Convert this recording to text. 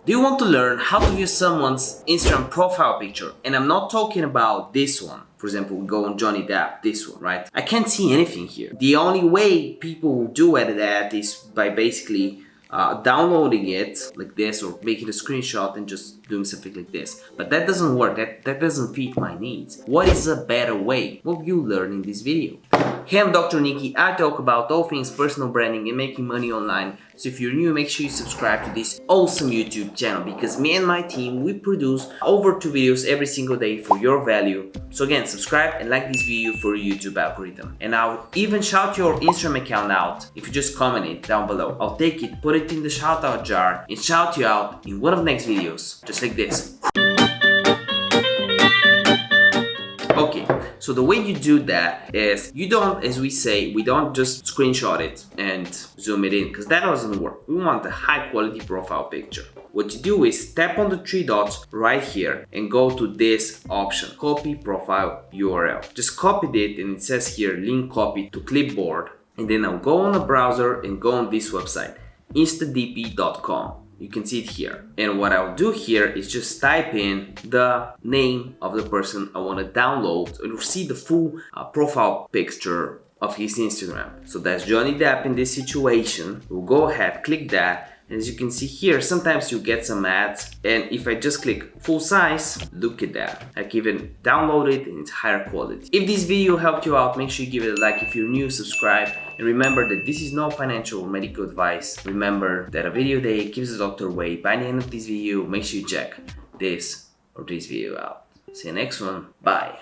Do you want to learn how to use someone's Instagram profile picture? And I'm not talking about this one. For example, we go on Johnny Depp, this one, right? I can't see anything here. The only way people will do that is by basically downloading it like this or making a screenshot and just doing something like this. But that doesn't work. That doesn't fit my needs. What is a better way? What will you learn in this video? Hey, I'm Dr. Niki. I talk about all things personal branding and making money online. So if you're new, make sure you subscribe to this awesome YouTube channel because me and my team, we produce over 2 videos every single day for your value. So again, subscribe and like this video for your YouTube algorithm. And I'll even shout your Instagram account out if you just comment it down below. I'll take it, put it in the shout out jar and shout you out in one of the next videos, just like this. Okay, so the way you do that is you don't, as we say, we don't just screenshot it and zoom it in because that doesn't work. We want a high quality profile picture. What you do is tap on the 3 dots right here and go to this option, copy profile URL. Just copy it and it says here link copy to clipboard, and then I'll go on the browser and go on this website, instadp.com. You can see it here. And what I'll do here is just type in the name of the person I want to download and you'll see the full profile picture of his Instagram. So that's Johnny Depp in this situation. We'll go ahead, click that. And as you can see here, sometimes you get some ads. And if I just click full size, look at that. I can even download it and it's higher quality. If this video helped you out, make sure you give it a like. If you're new, subscribe. And remember that this is no financial or medical advice. Remember that a video a day keeps the doctor away. By the end of this video, make sure you check this or this video out. See you next one. Bye.